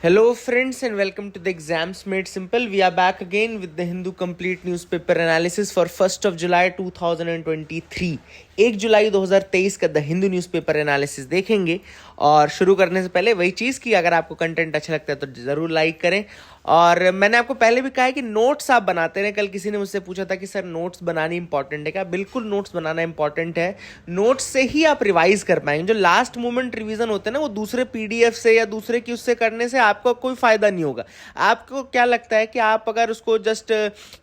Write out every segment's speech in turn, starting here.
Hello, friends, and welcome to the Exams Made Simple. We are back again with the Hindu Complete Newspaper Analysis for 1st of July 2023. 1 जुलाई 2023 का the Hindu newspaper analysis देखेंगे। और शुरू करने से पहले वही चीज़ कि अगर आपको कंटेंट अच्छा लगता है तो ज़रूर लाइक करें। और मैंने आपको पहले भी कहा है कि नोट्स आप बनाते रहें। कल किसी ने मुझसे पूछा था कि सर नोट्स बनानी इंपॉर्टेंट है क्या? बिल्कुल नोट्स बनाना इंपॉर्टेंट है। नोट्स से ही आप रिवाइज कर पाएंगे। जो लास्ट मोमेंट रिवीजन होते हैं ना, वो दूसरे पीडीएफ से या दूसरे की उससे करने से आपको कोई फ़ायदा नहीं होगा। आपको क्या लगता है कि आप अगर उसको जस्ट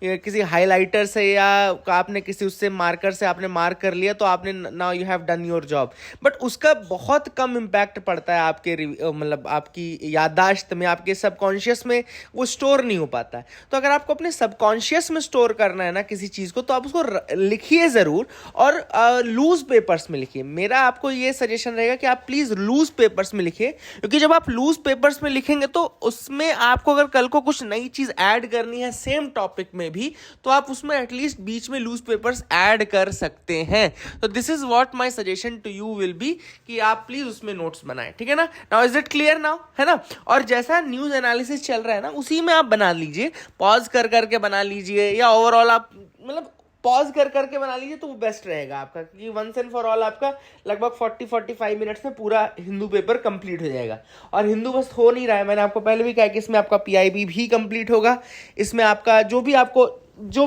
किसी हाईलाइटर से या आपने किसी उससे मार्कर से आपने मार्क कर लिया तो आपने now you have done your job, but उसका बहुत कम इम्पैक्ट पड़ता है आपके मतलब आपकी याददाश्त में, आपके सबकॉन्शियस में वो स्टोर नहीं हो पाता है। तो अगर आपको अपने सबकॉन्शियस में स्टोर करना है ना किसी चीज़ को, तो आप उसको लिखिए ज़रूर और लूज पेपर्स में लिखिए। मेरा आपको ये सजेशन रहेगा कि आप प्लीज़ लूज पेपर्स में लिखिए, क्योंकि जब आप लूज पेपर्स में लिखेंगे तो उसमें आपको अगर कल को कुछ नई चीज़ ऐड करनी है सेम टॉपिक में भी, तो आप उसमें एटलीस्ट बीच में लूज पेपर्स ऐड कर सकते हैं। तो this is what my suggestion to you will be कि आप प्लीज़ उसमें नोट्स बनाएं, ठीक है ना? Now is it clear now, है ना? और जैसा न्यूज़ एनालिसिस चल रहा है ना, उसी में आप बना लीजिए, पॉज कर करके बना लीजिए, या ओवरऑल आप मतलब पॉज कर करके बना लीजिए तो वो बेस्ट रहेगा आपका, क्योंकि वंस एंड फॉर ऑल आपका लगभग 40-45 मिनट्स में पूरा हिंदू पेपर कंप्लीट हो जाएगा। और हिंदू बस हो नहीं रहा है, मैंने आपको पहले भी कहा कि इसमें आपका पीआईबी भी कंप्लीट होगा। इसमें आपका जो भी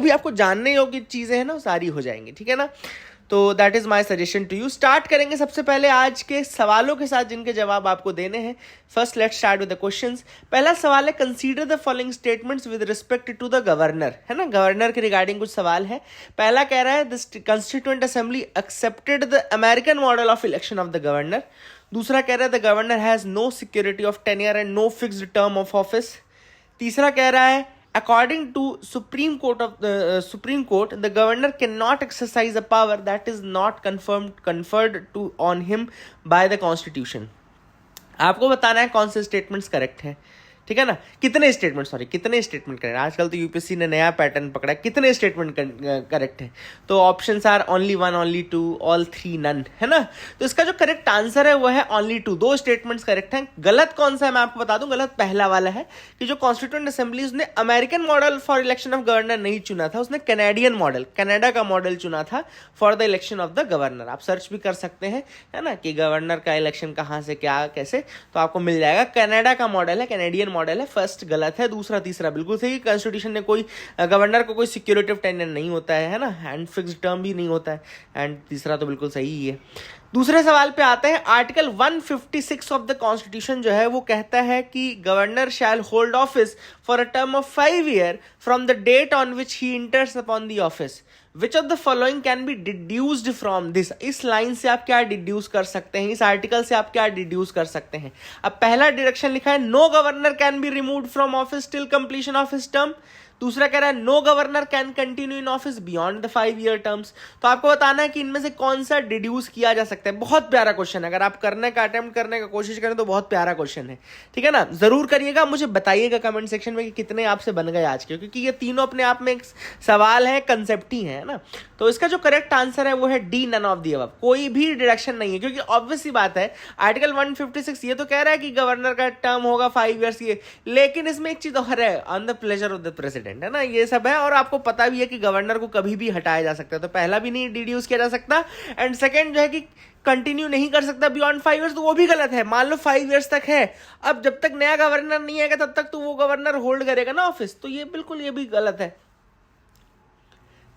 आपको जानने योग्य चीज़ें हैं ना, वो सारी हो जाएंगी, ठीक है ना? तो that is my suggestion to you. Start करेंगे सबसे पहले आज के सवालों के साथ जिनके जवाब आपको देने हैं। First let's start with the questions. पहला सवाल है, consider the following statements with respect to the governor, है ना? गवर्नर के रिगार्डिंग कुछ सवाल है। पहला कह रहा है, the constituent assembly accepted the American model of election of the governor. दूसरा कह रहा है, the governor has no security of tenure and no fixed term of office. तीसरा कह रहा है, according to Supreme Court, the governor cannot exercise a power that is not conferred on him by the Constitution. आपको बताना है कौन से statements correct हैं, ठीक है ना? कितने स्टेटमेंट करेक्ट? आजकल तो यूपीएससी ने नया पैटर्न पकड़ा है, कितने स्टेटमेंट करेक्ट है? तो options are only 1, only 2, all 3, none, है ना? तो इसका जो करेक्ट आंसर है वो है ओनली 2, 2 स्टेटमेंट्स करेक्ट हैं। गलत कौन सा है मैं आपको बता दूं। गलत पहला वाला है कि जो कॉन्स्टिट्यूएंट असेंबली उसने American model for election of governor नहीं चुना था, उसने कैनेडियन मॉडल, कनाडा का मॉडल चुना था for the election of the governor. आप सर्च भी कर सकते हैं, है ना, कि गवर्नर का इलेक्शन कहाँ से क्या कैसे, तो आपको मिल जाएगा। कनाडा का मॉडल है, कैनेडियन मॉडल है। फर्स्ट गलत है, दूसरा तीसरा बिल्कुल सही। कॉन्स्टिट्यूशन ने कोई गवर्नर को कोई सिक्योरिटी ऑफ टेन्योर नहीं होता है ना, एंड फिक्स्ड टर्म भी नहीं होता है, एंड तीसरा तो बिल्कुल सही ही है। दूसरे सवाल पे आते हैं। आर्टिकल 156 ऑफ द कॉन्स्टिट्यूशन जो है वो कहता है कि governor shall hold office for a term of 5 year from the date on which he enters upon the office. Which of the following can be deduced from this? इस line से आप क्या डिड्यूस कर सकते हैं, इस आर्टिकल से आप क्या डिड्यूस कर सकते हैं? अब पहला डिरेक्शन लिखा है, no governor can be removed from office till completion of his term. दूसरा कह रहा है, no governor can continue in office beyond the 5 year terms. तो आपको बताना है कि इनमें से कौन सा डिड्यूस किया जा सकता है। बहुत प्यारा क्वेश्चन है, अगर आप करने का अटेम्प्ट करने का कोशिश करें तो बहुत प्यारा क्वेश्चन है, ठीक है ना? जरूर करिएगा, मुझे बताइएगा कमेंट सेक्शन में कि कितने आपसे बन गए आज के, क्योंकि ये तीनों अपने आप में एक सवाल है, कंसेप्ट ही है ना? तो इसका जो करेक्ट आंसर है वो है D, none of the above. कोई भी डिडक्शन नहीं है, क्योंकि ऑब्वियस सी बात है, आर्टिकल 156 ये तो कह रहा है कि गवर्नर का टर्म होगा 5 ईयर्स की, लेकिन इसमें एक चीज और है, on the pleasure of the president, है ना? ये सब है, और आपको पता भी है कि गवर्नर को कभी भी हटाया जा सकता है, तो पहला भी नहीं डिड्यूस किया जा सकता। एंड सेकंड जो है कि कंटिन्यू नहीं कर सकता बियॉन्ड 5 ईयर्स, तो वो भी गलत है। मान लो 5 ईयर्स तक है, अब जब तक नया गवर्नर नहीं आएगा तब तक तो वो गवर्नर होल्ड करेगा ना ऑफिस, तो ये बिल्कुल ये भी गलत है।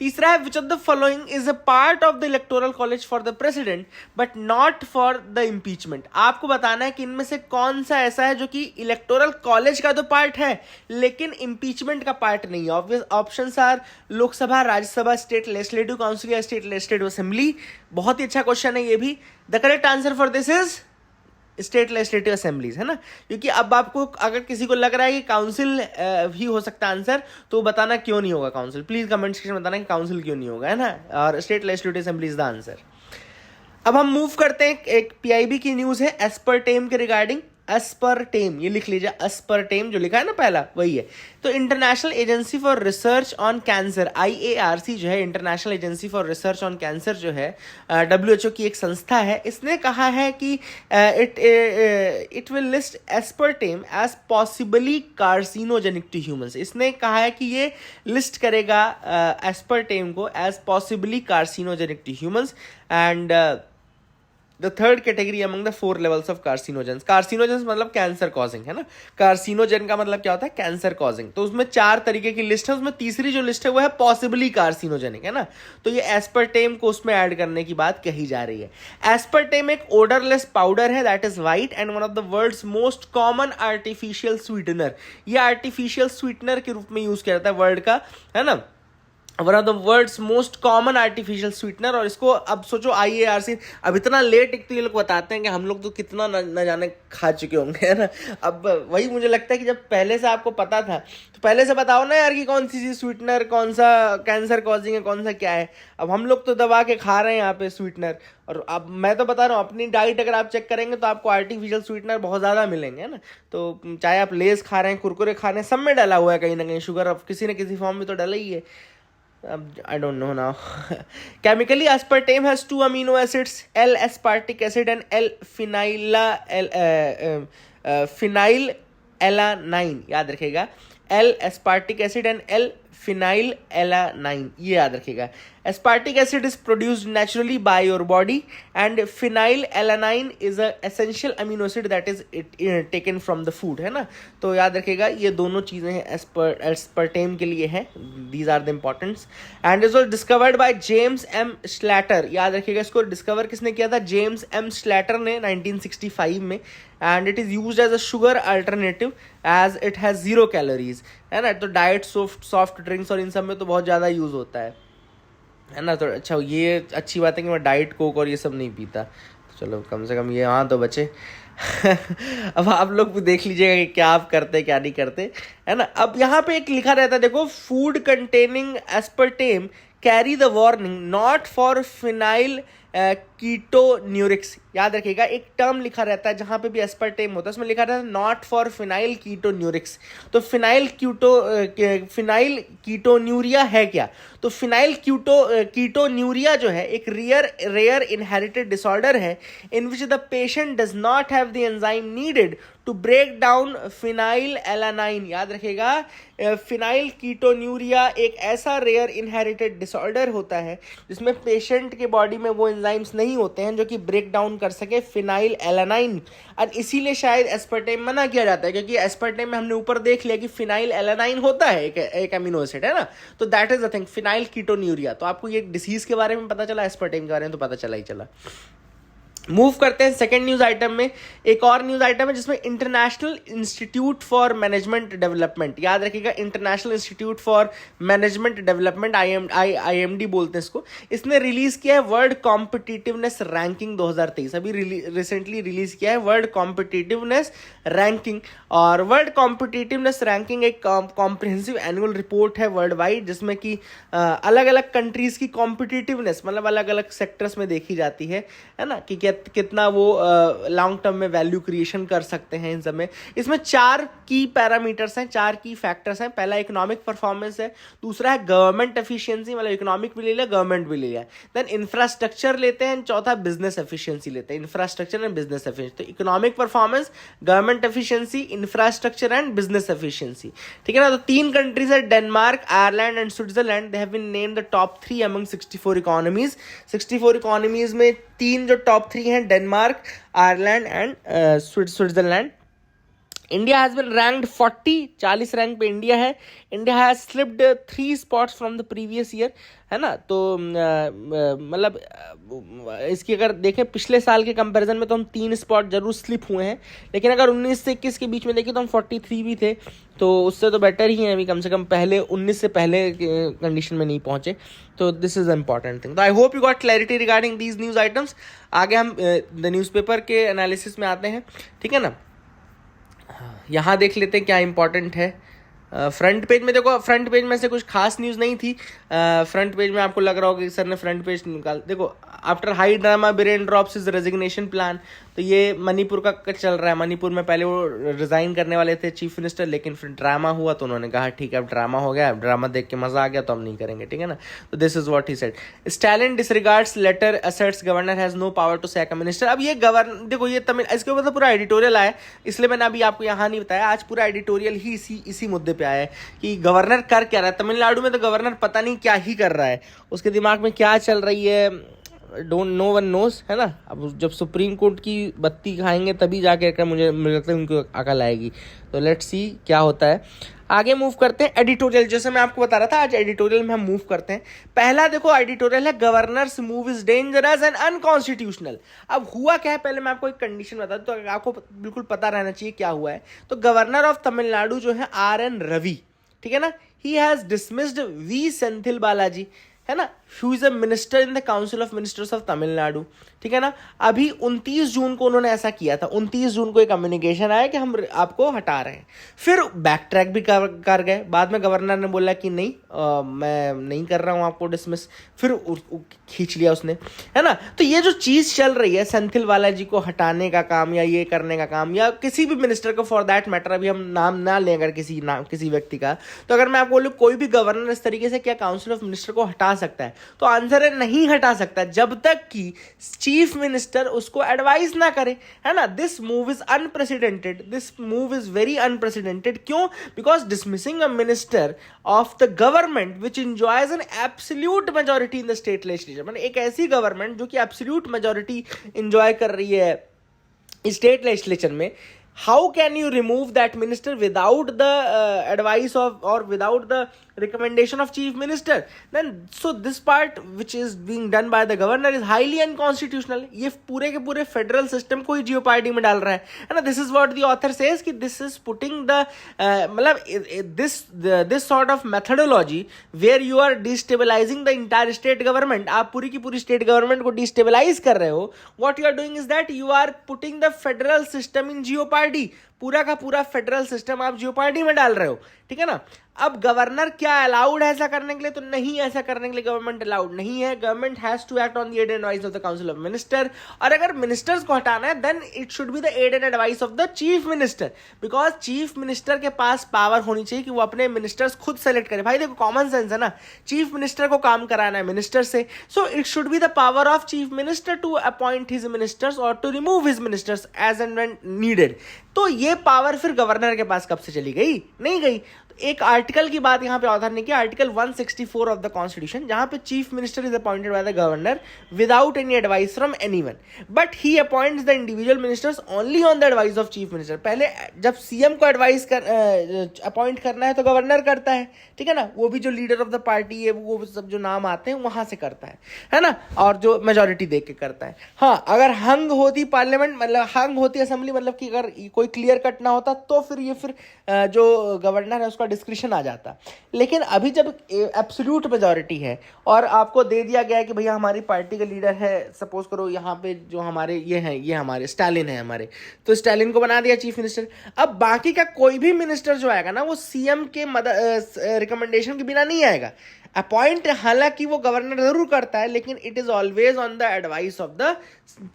तीसरा है, विच of the following is a part of the electoral college for the president but not for the impeachment. आपको बताना है कि इनमें से कौन सा ऐसा है जो कि इलेक्टोरल कॉलेज का तो पार्ट है लेकिन इम्पीचमेंट का पार्ट नहीं है। Obvious options are Lok Sabha, Rajya Sabha, state legislative council या स्टेट लेजिस्लेटिव असेंबली। बहुत ही अच्छा क्वेश्चन है ये भी। The correct answer for this is state legislative assemblies, है ना? क्योंकि अब आपको अगर किसी को लग रहा है कि काउंसिल भी हो सकता है आंसर, तो बताना क्यों नहीं होगा काउंसिल। प्लीज कमेंट सेक्शन में बताना कि काउंसिल क्यों नहीं होगा, है ना? और state legislative assembly is the answer. अब हम मूव करते हैं, एक पीआईबी की न्यूज है एस्पर्टेम के रिगार्डिंग। अस्पर्टेम, ये लिख लीजिए, अस्पर्टेम जो लिखा है ना पहला वही है। तो international agency for research on cancer, IARC जो है, international agency for research on cancer जो है, WHO की एक संस्था है, इसने कहा है कि it will list aspartame as possibly carcinogenic to humans. इसने कहा है कि ये लिस्ट करेगा एस्पर्टेम को as possibly carcinogenic to humans and the third category among the 4 levels of carcinogens. Carcinogens मतलब कैंसर कॉजिंग है ना, कार्सिनोजेन का मतलब क्या होता है, कैंसर कॉजिंग। तो उसमें 4 तरीके की लिस्ट है, उसमें तीसरी जो लिस्ट है वो है पॉसिबली कार्सिनोजेनिक है ना। तो ये एस्पर्टेम को उसमें ऐड करने की बात कही जा रही है। एस्पर्टेम एक ओडरलेस पाउडर है that is white and one of the world's most common artificial sweetener. ये आर्टिफिशियल स्वीटनर के रूप में यूज किया जाता है वर्ल्ड का, है ना, one of the world's most common artificial sweetener. और इसको अब सोचो IARC, अब इतना लेट एक तो ये लोग बताते हैं कि हम लोग तो कितना न जाने खा चुके होंगे, है ना। अब वही मुझे लगता है कि जब पहले से आपको पता था तो पहले से बताओ ना यार कि कौन सी चीज स्वीटनर, कौन सा कैंसर कॉजिंग है, कौन सा क्या है। अब हम लोग तो दबा के खा रहे हैं यहाँ पे स्वीटनर। और अब मैं तो बता रहा हूँ, अपनी डाइट अगर आप चेक करेंगे तो आपको आर्टिफिशियल स्वीटनर बहुत ज़्यादा मिलेंगे, है ना। तो चाहे आप लेस खा रहे हैं, कुरकुरे खा रहे हैं, सब में डाला हुआ है कहीं ना कहीं शुगर, अब किसी न किसी फॉर्म में तो डाला ही है। I don't know now. Chemically, aspartame has 2 amino acids, L-aspartic acid and phenylalanine. याद रखेगा, L-aspartic acid and L-phenylalanine, ये याद रखेगा। Aspartic acid is produced naturally by your body and phenylalanine is a essential amino acid that is taken from the food, है ना। तो याद रखेगा ये दोनों चीज़ें हैं aspartame के लिए है। These are the importance and it was discovered by James M. Schlatter। याद रखिएगा, इसको डिस्कवर किसने किया था, जेम्स एम स्लैटर ने 1965 में। And it is used as a sugar alternative as it has 0 calories, है ना। तो डाइट, सॉफ्ट ड्रिंक्स और इन सब में तो बहुत ज़्यादा यूज़ होता है ना। तो अच्छा, ये अच्छी बात है कि मैं डाइट कोक और ये सब नहीं पीता, तो चलो कम से कम ये हाँ तो बचे। अब आप लोग भी देख लीजिएगा कि क्या आप करते क्या नहीं करते, है ना। अब यहाँ पे एक लिखा रहता है, देखो, food containing aspartame carry the warning not for phenylketonurics. याद रखिएगा, एक टर्म लिखा रहता है जहां पे भी एस्पर्टेम होता है, उसमें लिखा रहता है नॉट फॉर फिनाइल कीटोन्यूरिक्स। तो फिनाइल कीटोन्यूरिया है क्या, तो फिनाइल कीटोन्यूरिया जो है एक रेयर इनहेरिटेड डिसऑर्डर है in which the patient does not have the enzyme needed to break down phenylalanine. याद रखेगा, फिनाइल कीटोन्यूरिया एक ऐसा रेयर इनहेरिटेड डिसऑर्डर होता है जिसमें पेशेंट के बॉडी में वो एंजाइम्स नहीं होते हैं जो कि ब्रेक डाउन कर सके फिनाइल एलानाइन। और इसीलिए शायद एस्पर्टेम मना किया जाता है, क्योंकि एस्पर्टेम में हमने ऊपर देख लिया कि फिनाइल एलानाइन होता है एक अमीनो एसिड, है ना। तो that is the thing, phenyl ketonuria. तो आपको ये डिसीज के बारे में पता चला, एस्पर्टेम के बारे में तो पता चला ही चला। मूव करते हैं सेकंड न्यूज आइटम में। एक और न्यूज आइटम है जिसमें international institute for management development, याद रखिएगा, international institute for management development, IMD बोलते हैं इसको। इसने रिलीज किया है वर्ल्ड कॉम्पिटिटिवनेस रैंकिंग 2023, अभी रिसेंटली रिलीज किया है वर्ल्ड कॉम्पिटिटिवनेस रैंकिंग। और वर्ल्ड कॉम्पिटिटिवनेस रैंकिंग एक कॉम्प्रिहेंसिव एनुअल रिपोर्ट है वर्ल्ड वाइड, जिसमें कि अलग अलग कंट्रीज की कॉम्पिटिटिवनेस मतलब अलग अलग सेक्टर्स में देखी जाती है ना, कि कितना वो लॉन्ग टर्म में वैल्यू क्रिएशन कर सकते हैं इन सब में। इसमें 4 की पैरामीटर्स हैं, 4 की फैक्टर्स हैं। पहला इकोनॉमिक परफॉर्मेंस है, दूसरा है गवर्नमेंट एफिशिएंसी, मतलब इकोनॉमिक भी ले लिया, गवर्नमेंट भी ले लिया। देन इंफ्रास्ट्रक्चर लेते हैं, चौथा बिजनेस एफिशिएंसी लेते हैं, इंफ्रास्ट्रक्चर एंड बिजनेस एफिशिएंसी। तो economic performance, government efficiency, infrastructure and business efficiency, ठीक है ना। तो 3 कंट्रीज है, Denmark, Ireland and Switzerland. They have been named the top 3 among 64 economies. 64 economies में 3 जो टॉप 3 हैं, Denmark, Ireland and Switzerland. India has been ranked 40 rank पे India है। India has slipped 3 spots from the previous year, है ना। तो मतलब इसकी अगर देखें पिछले साल के कंपैरिजन में तो हम 3 स्पॉट जरूर स्लिप हुए हैं, लेकिन अगर 19 से 21 के बीच में देखें तो हम 43 भी थे, तो उससे तो बेटर ही है अभी, कम से कम पहले 19 से पहले कंडीशन में नहीं पहुंचे। तो दिस इज इंपॉर्टेंट थिंग। तो I hope you got clarity regarding these news items. आगे हम द न्यूज़पेपर के एनालिसिस में आते हैं, ठीक है ना। यहाँ देख लेते हैं क्या इंपॉर्टेंट है। फ्रंट पेज में देखो, फ्रंट पेज में से कुछ खास न्यूज़ नहीं थी। फ्रंट पेज में आपको लग रहा होगा कि सर ने फ्रंट पेज निकाल, देखो after high drama Biren drops his resignation plan. तो ये मणिपुर का चल रहा है। मणिपुर में पहले वो रिजाइन करने वाले थे चीफ मिनिस्टर, लेकिन फिर ड्रामा हुआ तो उन्होंने कहा ठीक है अब ड्रामा हो गया, अब ड्रामा देख के मजा आ गया तो हम नहीं करेंगे, ठीक है ना। तो this is what he said. Stalin disregards letter asserts governor has no power to sack a minister. अब ये गवर्नर देखो, ये तमिल, इसके ऊपर तो पूरा एडिटोरियल आया, इसलिए मैंने अभी आपको यहाँ नहीं बताया। आज पूरा एडिटोरियल ही इसी मुद्दे पे आया है कि गवर्नर कर क्या रहा है। तमिलनाडु में तो गवर्नर पता नहीं क्या ही कर रहा है, उसके दिमाग में क्या चल रही है, डोंट नो वन नोस, है ना। अब जब सुप्रीम कोर्ट की बत्ती खाएंगे तभी जाके मुझे लगता है उनको अकल आएगी। तो लेट्स सी क्या होता है। आगे मूव करते हैं एडिटोरियल, जैसे मैं आपको बता रहा था आज एडिटोरियल में हम मूव करते हैं। पहला देखो एडिटोरियल है governors move is dangerous and unconstitutional. अब हुआ क्या है, पहले मैं आपको एक कंडीशन बता दूं तो आपको बिल्कुल पता रहना चाहिए क्या हुआ है। तो गवर्नर ऑफ तमिलनाडु जो है RN रवि, ठीक है ना, he has dismissed V Senthil Balaji, है ना, who is a minister in the council of ministers of Tamil Nadu, ठीक है ना। अभी 29 जून को उन्होंने ऐसा किया था। 29 जून को एक कम्युनिकेशन आया कि हम आपको हटा रहे हैं। फिर बैक ट्रैक भी कर गए। बाद में गवर्नर ने बोला कि नहीं मैं नहीं कर रहा हूं आपको डिसमिस, फिर खींच लिया उसने, है ना। तो ये जो चीज चल रही है सेंथिल बालाजी को हटाने का काम या ये करने का काम, या किसी भी मिनिस्टर को फॉर दैट मैटर, अभी हम नाम ना लें अगर किसी व्यक्ति का, तो अगर मैं आपको बोलूं कोई भी गवर्नर इस तरीके से क्या काउंसिल ऑफ मिनिस्टर को हटा सकता है, तो आंसर है नहीं हटा सकता जब तक कि चीफ मिनिस्टर उसको एडवाइस ना करे, है ना। This move is unprecedented, this move is very unprecedented. क्यों? Because dismissing a minister of the government which enjoys an absolute majority in the state legislature, मतलब एक ऐसी गवर्नमेंट जो कि एब्सोल्यूट मेजोरिटी एंजॉय कर रही है स्टेट लेजिस्लेचर में, how can you remove that minister without the advice of or without the recommendation of chief minister? Then so this part which is being done by the governor is highly unconstitutional. ये पूरे के पूरे federal system को ही jeopardy में डाल रहा है ना। This is what the author says कि दिस इज पुटिंग द मतलब this sort of methodology where you are destabilising the entire state government, आप पूरी की पूरी स्टेट गवर्नमेंट को डिस्टेबलाइज कर रहे हो। What you are doing is that you are putting the federal system in jeopardy, पूरा का पूरा फेडरल सिस्टम आप जियोपार्डी में डाल रहे हो, ठीक है ना। अब गवर्नर क्या अलाउड है ऐसा करने के लिए? तो नहीं, ऐसा करने के लिए गवर्नमेंट अलाउड नहीं है। Government has to act on the aid and advice of the council of minister, और अगर मिनिस्टर्स को हटाना है then it should be the aid and advice of the chief minister, because chief minister के पास power होनी चाहिए कि वो अपने मिनिस्टर्स खुद सेलेक्ट करे। भाई देखो कॉमन सेंस है ना, चीफ मिनिस्टर को काम कराना है मिनिस्टर से, so it should be the power of chief minister to appoint his ministers और to remove his ministers as and when needed. तो ये पावर फिर गवर्नर के पास कब से चली गई? नहीं गई। एक आर्टिकल की बात यहां पे ऑथर ने किया, आर्टिकल 164 ऑफ द कॉन्स्टिट्यूशन, जहां पे chief minister is appointed by the governor without any advice from anyone, but he appoints the individual ministers only on the advice of chief minister. पहले जब सीएम को advice appoint करना है तो governor करता है, ठीक है ना, वो भी जो लीडर ऑफ द पार्टी है वो सब जो नाम आते हैं वहां से करता है ना, और जो मेजोरिटी देख के करता है। हाँ, अगर हंग होती पार्लियामेंट, मतलब हंग होती असेंबली, मतलब कि अगर कोई क्लियर कट ना होता तो फिर ये जो गवर्नर है उसका डिस्क्रिशन आ जाता। लेकिन अभी जब एब्सोल्यूट मेजॉरिटी है और आपको दे दिया गया है कि भैया हमारी पार्टी का लीडर है, सपोज करो यहाँ पे जो हमारे ये हमारे स्टालिन है हमारे, तो स्टालिन को बना दिया चीफ मिनिस्टर। अब बाकी का कोई भी मिनिस्टर जो आएगा ना वो सीएम के रिकमेंडेशन के बिना नहीं आएगा। अपॉइंट हालांकि वो गवर्नर जरूर करता है, लेकिन it is always on the advice of the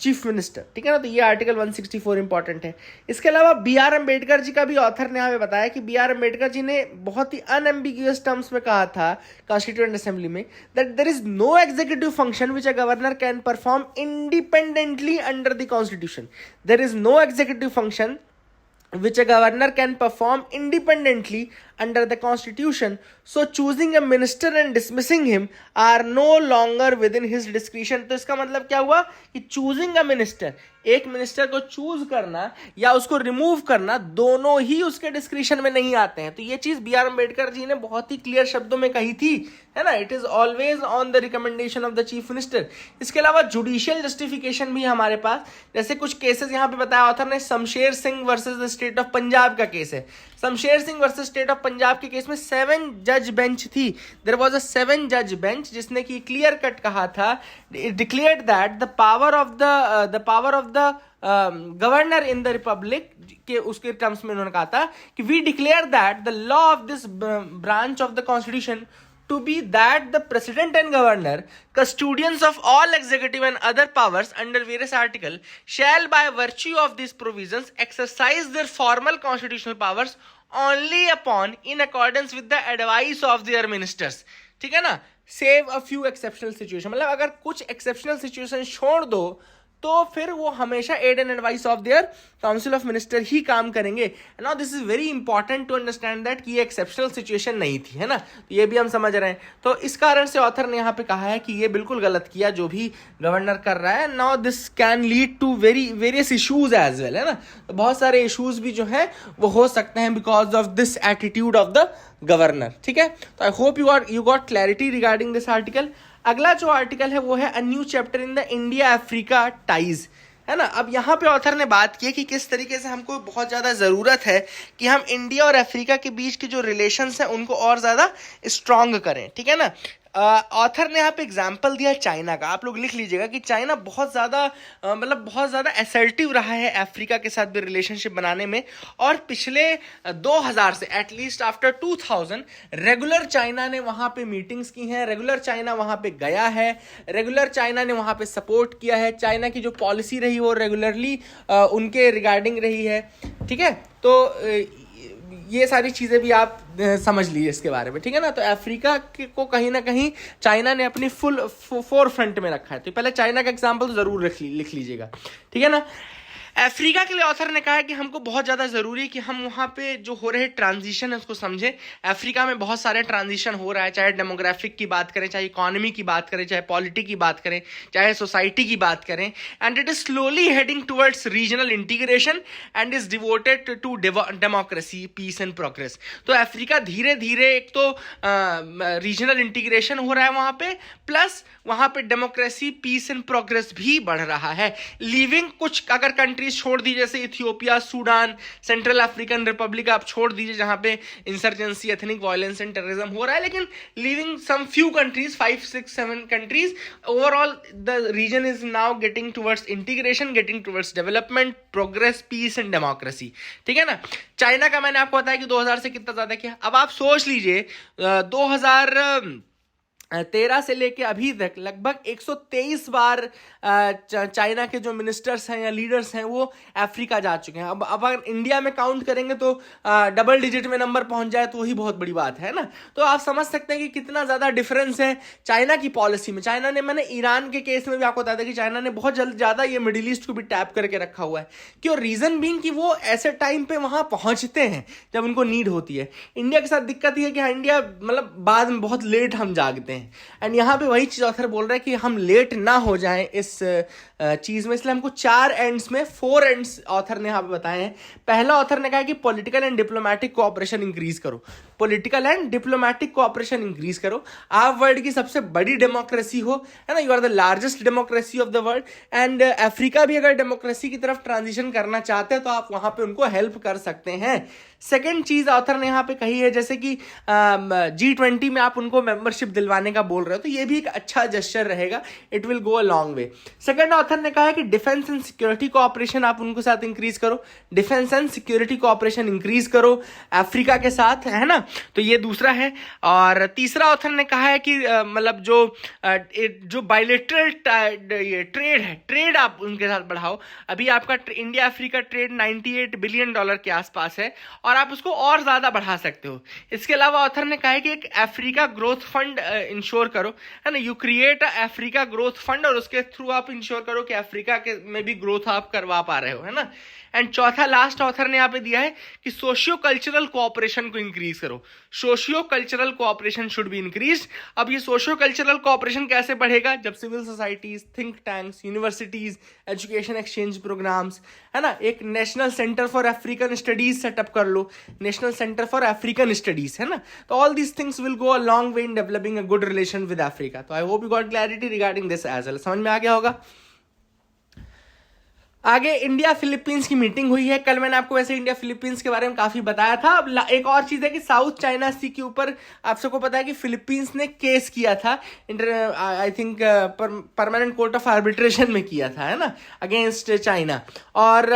chief minister, ठीक है ना। तो ये आर्टिकल 164 इंपॉर्टेंट है। इसके अलावा BR अम्बेडकर जी का भी ऑथर ने हमें बताया कि BR अम्बेडकर जी ने बहुत ही अनएम्बिग्यूअस टर्म्स में कहा था कॉन्स्टिट्यूएंट असेंबली में that there is no executive function which a governor can perform independently under the constitution. There is no executive function which a governor can perform independently under the constitution, so choosing a minister and dismissing him are no longer within his discretion। तो इसका मतलब क्या हुआ कि choosing a minister, एक minister को choose करना या उसको रिमूव करना, दोनों ही उसके डिस्क्रिप्शन में नहीं आते हैं। तो ये चीज BR अम्बेडकर जी ने बहुत ही क्लियर शब्दों में कही थी, है ना। It is always on the recommendation of the chief minister. इसके अलावा जुडिशियल जस्टिफिकेशन भी हमारे पास, जैसे कुछ केसेस यहाँ पे बताया ऑथर ने, Shamsher Singh versus the state of Punjab का केस है। Shamsher Singh versus state of Punjab के केस में 7 जज बेंच थी, देयर वाज अ 7 जज बेंच जिसने कि क्लियर कट कहा था, declared that the power of the governor in the republic के उसके टर्म्स में उन्होंने कहा था कि we declare that the law of this branch of the constitution to be that the president and governor, custodians of all executive and other powers under various article, shall by virtue of these provisions exercise their formal constitutional powers only upon in accordance with the advice of their ministers. ठीक है ना, save a few exceptional situation, मतलब अगर कुछ exceptional situation छोड़ दो तो फिर वो हमेशा aid and advice of their council of minister ही काम करेंगे. Now this is very important to understand that कि ये एक्सेप्शनल सिचुएशन नहीं थी, है ना, तो ये भी हम समझ रहे हैं. तो इस कारण से ऑथर ने यहाँ पे कहा है कि ये बिल्कुल गलत किया जो भी गवर्नर कर रहा है. Now this can lead to various issues as well, है ना, तो बहुत सारे इशूज भी जो है वो हो सकते हैं because of this attitude of the governor. ठीक है, तो I hope you got clarity regarding this article. अगला जो आर्टिकल है वो है a new chapter in the India Africa ties, है ना. अब यहाँ पे ऑथर ने बात की कि किस तरीके से हमको बहुत ज़्यादा ज़रूरत है कि हम इंडिया और अफ्रीका के बीच के जो रिलेशंस हैं उनको और ज़्यादा स्ट्रांग करें. ठीक है ना. ऑथर ने यहाँ पे एग्जाम्पल दिया चाइना का. आप लोग लिख लीजिएगा कि चाइना बहुत ज़्यादा असर्टिव रहा है अफ्रीका के साथ भी रिलेशनशिप बनाने में, और पिछले 2000 से एटलीस्ट आफ्टर 2000 रेगुलर चाइना ने वहाँ पे मीटिंग्स की हैं, रेगुलर चाइना वहाँ पे गया है, रेगुलर चाइना ने वहाँ पे सपोर्ट किया है. चाइना की जो पॉलिसी रही वो रेगुलरली उनके रिगार्डिंग रही है. ठीक है, तो ये सारी चीज़ें भी आप समझ लीजिए इसके बारे में. ठीक है ना. तो अफ्रीका को कहीं ना कहीं चाइना ने अपनी फुल फोर फ्रंट में रखा है. तो पहले चाइना का एग्जांपल तो ज़रूर लिख लीजिएगा. ठीक है ना. अफ्रीका के लिए ऑथर ने कहा है कि हमको बहुत ज़्यादा ज़रूरी है कि हम वहाँ पे जो हो रहे ट्रांजिशन है उसको समझें. अफ्रीका में बहुत सारे ट्रांजिशन हो रहा है, चाहे डेमोग्राफिक की बात करें, चाहे इकोनॉमी की बात करें, चाहे पॉलिटी की बात करें, चाहे सोसाइटी की बात करें. And it is slowly heading towards regional integration and is devoted to democracy, peace and progress. तो अफ्रीका धीरे धीरे एक तो रीजनल इंटीग्रेशन हो रहा है वहाँ पे, प्लस वहाँ पे डेमोक्रेसी, पीस एंड प्रोग्रेस भी बढ़ रहा है. लिविंग कुछ अगर कंट्री छोड़ दीजिए जैसे Ethiopia, Sudan, Central African Republic आप छोड़ दीजिए जहां पे insurgency, ethnic violence and terrorism हो रहा है, लेकिन leaving some few countries, 5, 6, 7 countries, overall the region is now getting towards integration, getting towards development, progress, peace and democracy. ठीक है ना. चाइना का मैंने आपको बताया कि 2000 से कितना ज्यादा किया. अब आप सोच लीजिए 2013 से लेके अभी तक लगभग 123 बार चाइना के जो मिनिस्टर्स हैं या लीडर्स हैं वो अफ्रीका जा चुके हैं. अब अगर इंडिया में काउंट करेंगे तो डबल डिजिट में नंबर पहुंच जाए तो वही बहुत बड़ी बात है ना. तो आप समझ सकते हैं कि कितना ज़्यादा डिफरेंस है चाइना की पॉलिसी में. चाइना ने, मैंने ईरान के केस में भी आपको बताया था कि चाइना ने बहुत ज़्यादा ये मिडिल ईस्ट को भी टैप करके रखा हुआ है. क्यों? रीज़न बीइंग कि वो ऐसे टाइम पे वहाँ पहुँचते हैं जब उनको नीड होती है. इंडिया के साथ दिक्कत ये है कि हाँ, इंडिया मतलब बाद में बहुत लेट हम जागते हैं. एंड यहाँ पे वही चीज ऑथर बोल रहा है कि हम लेट ना हो जाएं इस चीज में, इसलिए हमको 4 एंड्स में 4 एंड्स ऑथर ने यहाँ पे बताए हैं. पहला ऑथर ने कहा कि political and diplomatic cooperation increase करो. Political and diplomatic cooperation increase करो. आप वर्ल्ड की सबसे बड़ी डेमोक्रेसी हो, है ना, you are the largest democracy of the world. And Africa भी अगर डेमोक्रेसी की तरफ ट्रांजिशन करना चाहते हैं तो आप वहां पे उनको हेल्प कर सकते हैं. सेकेंड चीज ऑथर ने यहाँ पे कही है जैसे कि G20 में आप उनको मेंबरशिप दिलवाने का बोल रहे हो, तो ये भी एक अच्छा जेस्चर रहेगा. It will go a long way. Second author ने कहा है कि डिफेंस एंड सिक्योरिटी कोऑपरेशन आप उनको साथ इंक्रीज करो. Defence and security cooperation increase करो अफ्रीका के साथ, है ना. तो ये दूसरा है. और तीसरा ऑथर ने कहा है कि मतलब जो बायलेटरल ये ट्रेड है, ट्रेड आप उनके साथ बढ़ाओ. अभी आपका इंडिया अफ्रीका ट्रेड $98 बिलियन के आसपास है और आप उसको और ज्यादा बढ़ा सकते हो. इसके अलावा ऑथर ने कहा है कि एक अफ्रीका ग्रोथ फंड इंश्योर करो, है ना. You create Africa growth fund और उसके थ्रू आप इंश्योर करो कि अफ्रीका के में भी ग्रोथ आप करवा पा रहे हो, है ना. एंड चौथा लास्ट ऑथर ने यहाँ पे दिया है कि सोशियो कल्चरल कोऑपरेशन को इंक्रीज करो. Socio cultural cooperation should be increase. अब ये सोशियो कल्चरल कोऑपरेशन कैसे बढ़ेगा? जब civil societies, think tanks, universities, education exchange programs, है ना, एक national centre for African studies set up कर लो, national centre for African studies, है ना. तो all these things will go a long way in developing a good relation with Africa. तो I hope you got clarity regarding this as well. समझ में आ गया होगा. आगे इंडिया फिलीपींस की मीटिंग हुई है। कल मैंने आपको वैसे इंडिया फिलीपींस के बारे में काफी बताया था। अब एक और चीज है कि साउथ चाइना सी के ऊपर आप सबको पता है कि फिलीपींस ने केस किया था, I think permanent court of arbitration में किया था, है ना, अगेंस्ट चाइना। और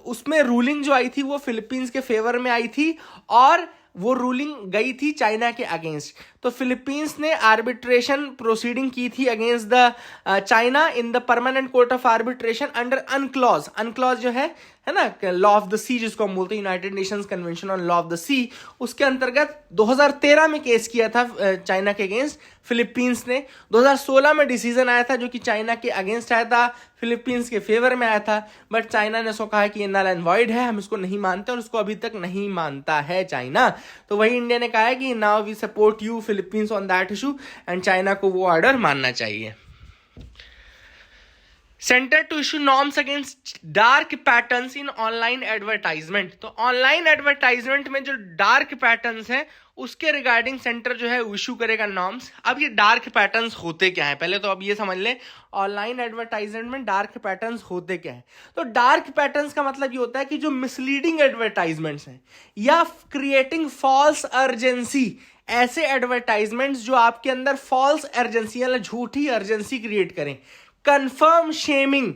उसमें रूलिंग जो आई थी वो फिलीपींस के फेवर में आई थी और वो रूलिंग गई थी चाइना के अगेंस्ट। तो फिलीपींस ने आर्बिट्रेशन प्रोसीडिंग की थी against the China in the permanent court of arbitration under अनक्लॉज। अनक्लॉज जो है ना, लॉ ऑफ द सी जिसको हम बोलते हैं, United Nations convention on law of the sea, उसके अंतर्गत 2013 में केस किया था चाइना के अगेंस्ट फिलीपींस ने। 2016 में डिसीजन आया था जो कि चाइना के अगेंस्ट आया था, फिलीपींस के फेवर में आया था, बट चाइना ने सो कहा कि ये नल एंड वॉइड है, हम इसको नहीं मानते, और इसको अभी तक नहीं मानता है चाइना। तो वही इंडिया ने कहा है कि now we support you Philippines on that issue and China को वो ऑर्डर मानना चाहिए। Centre to issue norms against dark patterns in online advertisement. तो ऑनलाइन एडवर्टाइजमेंट में जो डार्क पैटर्न्स हैं उसके रिगार्डिंग सेंटर जो है इशू करेगा नॉर्म्स। अब ये डार्क पैटर्न्स होते क्या है, पहले तो अब ये समझ लें ऑनलाइन एडवर्टाइजमेंट में डार्क पैटर्न्स होते क्या है। तो डार्क पैटर्न्स का मतलब ये होता है कि जो मिसलीडिंग एडवर्टाइजमेंट्स हैं या क्रिएटिंग फॉल्स अर्जेंसी, ऐसे एडवर्टाइजमेंट्स जो आपके अंदर फॉल्स अर्जेंसी या झूठी अर्जेंसी क्रिएट करें, confirm shaming,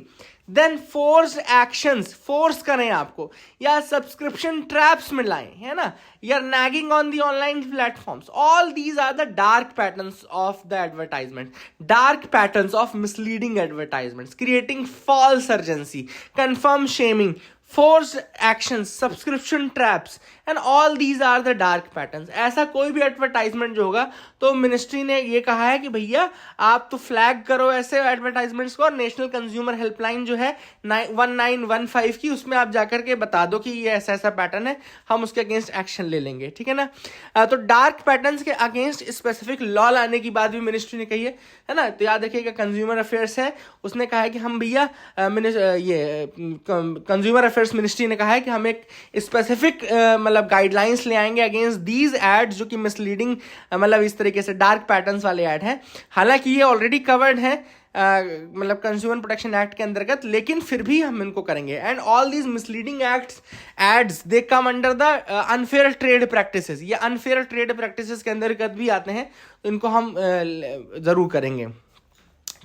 then force actions, force करें आपको, या सब्सक्रिप्शन ट्रैप्स में लाएं, है ना, या nagging on the online platforms, all these are the dark patterns of the advertisement, dark patterns of misleading advertisements, creating false urgency, confirm shaming, force actions, subscription traps, and all these are the dark patterns. ऐसा कोई भी advertisement जो होगा तो ministry ने ये कहा है कि भैया आप तो फ्लैग करो ऐसे एडवर्टाइजमेंट्स को, और नेशनल कंज्यूमर हेल्पलाइन जो है 1915 की, उसमें आप जाकर के बता दो कि ये ऐसा ऐसा पैटर्न है, हम उसके अगेंस्ट एक्शन ले लेंगे, ठीक है ना। तो डार्क पैटर्न्स के अगेंस्ट स्पेसिफिक लॉ लाने की बात भी मिनिस्ट्री ने कही है ना। तो याद रखिएगा कंज्यूमर अफेयर्स है, उसने कहा है कि हम भैया ये कंज्यूमर अफेयर्स मिनिस्ट्री ने कहा है कि हम एक स्पेसिफिक मतलब गाइडलाइंस ले आएंगे अगेंस्ट दीज एड्स जो कि मिसलीडिंग मतलब इस तरीके से डार्क पैटर्न्स वाले ऐड हैं। हालांकि ये ऑलरेडी कवर्ड है मतलब कंज्यूमर प्रोटेक्शन एक्ट के अंतर्गत, लेकिन फिर भी हम इनको करेंगे। And all these misleading acts ads they come under the unfair trade practices, ये अनफेयर ट्रेड प्रैक्टिसेस के अंतर्गत भी आते हैं, तो इनको हम जरूर करेंगे,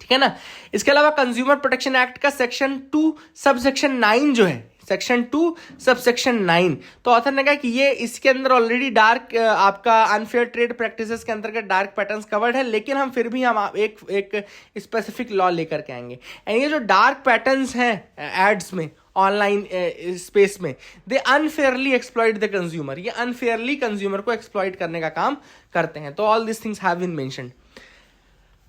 ठीक है ना। इसके अलावा कंज्यूमर प्रोटेक्शन एक्ट का सेक्शन 2 सबसेक्शन 9 जो है, सेक्शन 2 सबसेक्शन 9, तो ऑथर ने कहा कि ये इसके अंदर ऑलरेडी डार्क आपका अनफेयर ट्रेड प्रैक्टिसेस के अंतर्गत डार्क पैटर्न्स कवर्ड है, लेकिन हम फिर भी हम एक स्पेसिफिक लॉ लेकर के आएंगे। एंड ये जो डार्क पैटर्न्स हैं एड्स में ऑनलाइन स्पेस में, they unfairly exploit the consumer, ये अनफेयरली कंज्यूमर को एक्सप्लॉइट करने का काम करते हैं। तो all this things have been mentioned.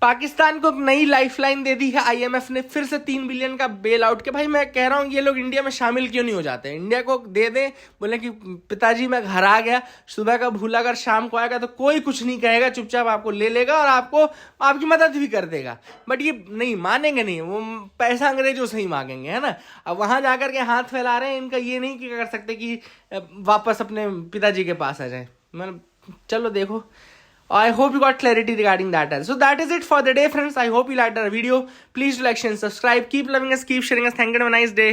Pakistan को नई लाइफलाइन दे दी है आईएमएफ ने, फिर से 3 बिलियन का बेल आउट के। भाई मैं कह रहा हूँ ये लोग इंडिया में शामिल क्यों नहीं हो जाते, इंडिया को दे दें, बोले कि पिताजी मैं घर आ गया, सुबह का भूला अगर शाम को आएगा तो कोई कुछ नहीं कहेगा, चुपचाप आपको ले लेगा और आपको आपकी मदद भी कर देगा। बट ये नहीं मानेंगे, नहीं, वो पैसा अंग्रेजों से ही मांगेंगे, है ना। अब वहां जाकर के हाथ फैला रहे हैं, इनका ये नहीं कि कर सकते कि वापस अपने पिताजी के पास आ जाए। मतलब चलो देखो, I hope you got clarity regarding that. So that is it for the day, friends. I hope you liked our video. Please do like, share, and subscribe. Keep loving us, keep sharing us. Thank you and have a nice day.